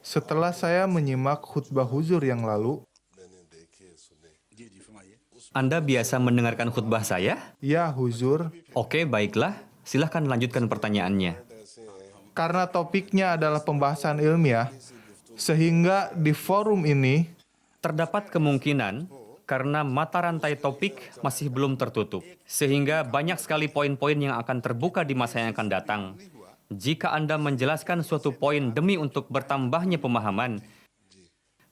Setelah saya menyimak khutbah Huzur yang lalu, Anda biasa mendengarkan khutbah saya? ya Huzur, Oke, baiklah. Silahkan lanjutkan pertanyaannya. karena topiknya adalah pembahasan ilmiah, sehingga di forum ini Terdapat kemungkinan karena mata rantai topik masih belum tertutup, sehingga banyak sekali poin-poin yang akan terbuka di masa yang akan datang. Jika Anda menjelaskan suatu poin demi untuk bertambahnya pemahaman,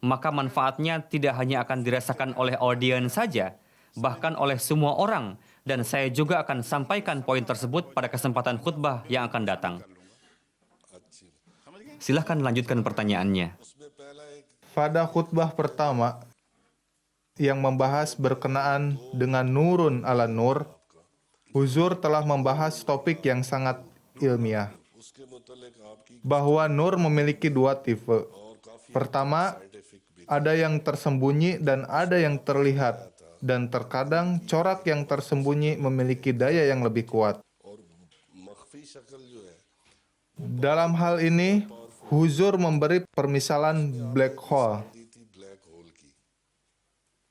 maka manfaatnya tidak hanya akan dirasakan oleh audiens saja, bahkan oleh semua orang, dan saya juga akan sampaikan poin tersebut pada kesempatan khutbah yang akan datang. Silahkan lanjutkan pertanyaannya. pada khutbah pertama yang membahas berkenaan dengan nurun ala nur, Huzur telah membahas topik yang sangat ilmiah, bahwa nur memiliki dua tipe. Pertama, ada yang tersembunyi dan ada yang terlihat, dan terkadang corak yang tersembunyi memiliki daya yang lebih kuat. Dalam hal ini, Huzur memberi permisalan black hole.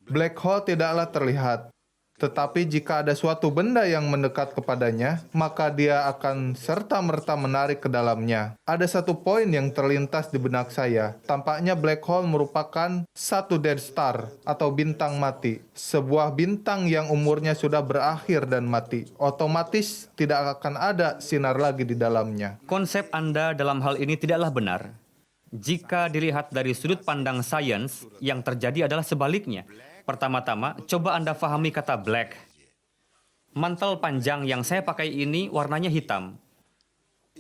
Black hole tidaklah terlihat, tetapi jika ada suatu benda yang mendekat kepadanya, maka dia akan serta-merta menarik ke dalamnya. Ada satu poin yang terlintas di benak saya. Tampaknya black hole merupakan satu dead star atau bintang mati. Sebuah bintang yang umurnya sudah berakhir dan mati. Otomatis tidak akan ada sinar lagi di dalamnya. Konsep Anda dalam hal ini tidaklah benar. Jika dilihat dari sudut pandang sains, yang terjadi adalah sebaliknya. Pertama-tama, coba Anda pahami kata black. Mantel panjang yang saya pakai ini warnanya hitam.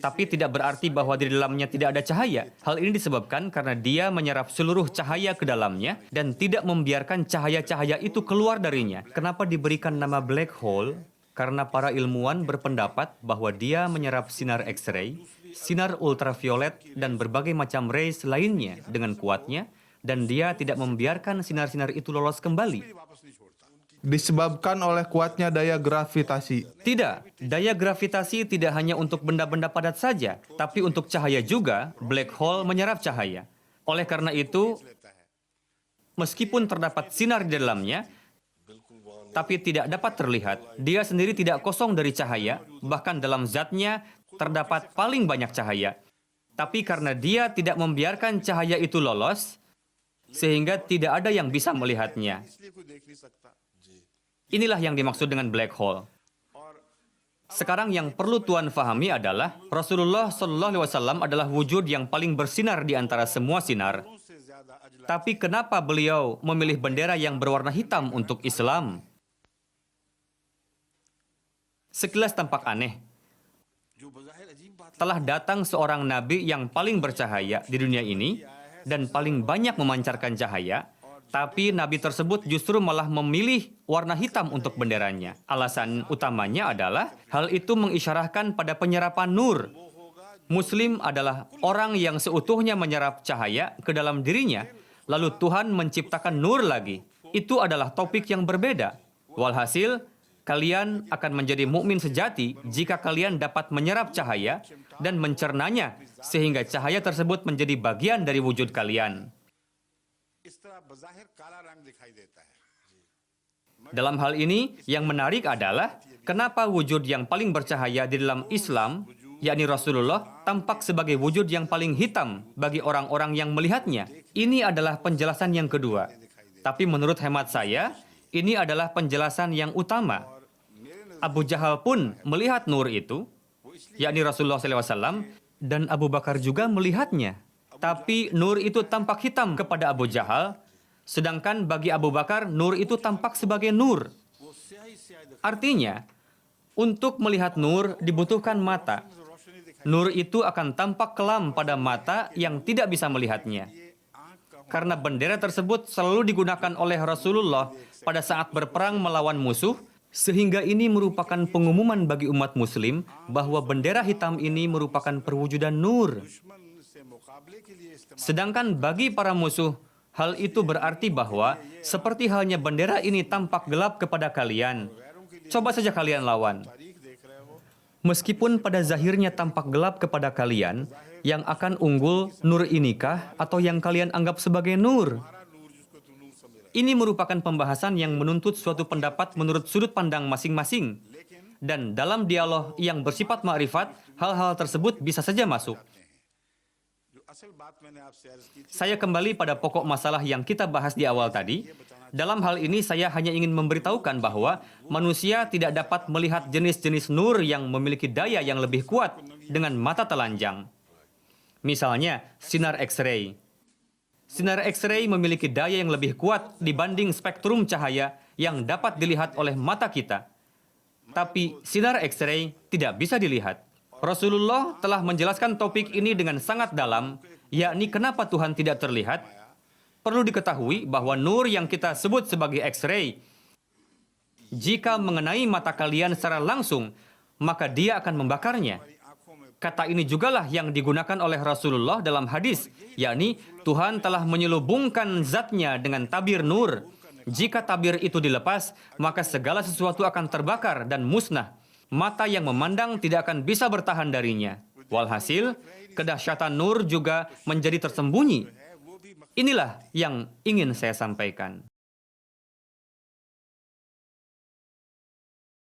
Tapi tidak berarti bahwa di dalamnya tidak ada cahaya. Hal ini disebabkan karena dia menyerap seluruh cahaya ke dalamnya dan tidak membiarkan cahaya-cahaya itu keluar darinya. Kenapa diberikan nama black hole? Karena para ilmuwan berpendapat bahwa dia menyerap sinar X-ray, sinar ultraviolet, dan berbagai macam rays lainnya dengan kuatnya, dan dia tidak membiarkan sinar-sinar itu lolos kembali. Disebabkan oleh kuatnya daya gravitasi. Tidak, daya gravitasi tidak hanya untuk benda-benda padat saja, tapi untuk cahaya juga. Black hole menyerap cahaya. Oleh karena itu, meskipun terdapat sinar di dalamnya, tapi tidak dapat terlihat, dia sendiri tidak kosong dari cahaya, bahkan dalam zatnya terdapat paling banyak cahaya. Tapi karena dia tidak membiarkan cahaya itu lolos, sehingga tidak ada yang bisa melihatnya. Inilah yang dimaksud dengan black hole. Sekarang yang perlu Tuan fahami adalah Rasulullah SAW adalah wujud yang paling bersinar di antara semua sinar. Tapi kenapa beliau memilih bendera yang berwarna hitam untuk Islam? Sekilas tampak aneh. Telah datang seorang nabi yang paling bercahaya di dunia ini dan paling banyak memancarkan cahaya, tapi nabi tersebut justru malah memilih warna hitam untuk benderanya. Alasan utamanya adalah hal itu mengisyarahkan pada penyerapan nur. Muslim adalah orang yang seutuhnya menyerap cahaya ke dalam dirinya, lalu Tuhan menciptakan nur lagi. Itu adalah topik yang berbeda. Walhasil, kalian akan menjadi mukmin sejati jika kalian dapat menyerap cahaya dan mencernanya, sehingga cahaya tersebut menjadi bagian dari wujud kalian. Dalam hal ini, yang menarik adalah kenapa wujud yang paling bercahaya di dalam Islam, yakni Rasulullah, tampak sebagai wujud yang paling hitam bagi orang-orang yang melihatnya. Ini adalah penjelasan yang kedua. Tapi menurut hemat saya, ini adalah penjelasan yang utama. Abu Jahal pun melihat nur itu, yakni Rasulullah SAW, dan Abu Bakar juga melihatnya. Tapi nur itu tampak hitam kepada Abu Jahal, sedangkan bagi Abu Bakar, nur itu tampak sebagai nur. Artinya, untuk melihat nur dibutuhkan mata. Nur itu akan tampak kelam pada mata yang tidak bisa melihatnya. Karena bendera tersebut selalu digunakan oleh Rasulullah pada saat berperang melawan musuh, sehingga ini merupakan pengumuman bagi umat muslim bahwa bendera hitam ini merupakan perwujudan nur. Sedangkan bagi para musuh, hal itu berarti bahwa seperti halnya bendera ini tampak gelap kepada kalian. Coba saja kalian lawan. Meskipun pada zahirnya tampak gelap kepada kalian, yang akan unggul nur inikah atau yang kalian anggap sebagai nur? Ini merupakan pembahasan yang menuntut suatu pendapat menurut sudut pandang masing-masing. Dan dalam dialog yang bersifat ma'rifat, hal-hal tersebut bisa saja masuk. Saya kembali pada pokok masalah yang kita bahas di awal tadi. Dalam hal ini saya hanya ingin memberitahukan bahwa manusia tidak dapat melihat jenis-jenis nur yang memiliki daya yang lebih kuat dengan mata telanjang. Misalnya, sinar X-ray. Sinar X-ray memiliki daya yang lebih kuat dibanding spektrum cahaya yang dapat dilihat oleh mata kita. Tapi sinar X-ray tidak bisa dilihat. Rasulullah telah menjelaskan topik ini dengan sangat dalam, yakni kenapa Tuhan tidak terlihat. Perlu diketahui bahwa nur yang kita sebut sebagai X-ray, jika mengenai mata kalian secara langsung, maka dia akan membakarnya. Kata ini jugalah yang digunakan oleh Rasulullah dalam hadis, yakni Tuhan telah menyelubungkan zatnya dengan tabir nur. Jika tabir itu dilepas, maka segala sesuatu akan terbakar dan musnah. Mata yang memandang tidak akan bisa bertahan darinya. Walhasil, kedahsyatan nur juga menjadi tersembunyi. Inilah yang ingin saya sampaikan.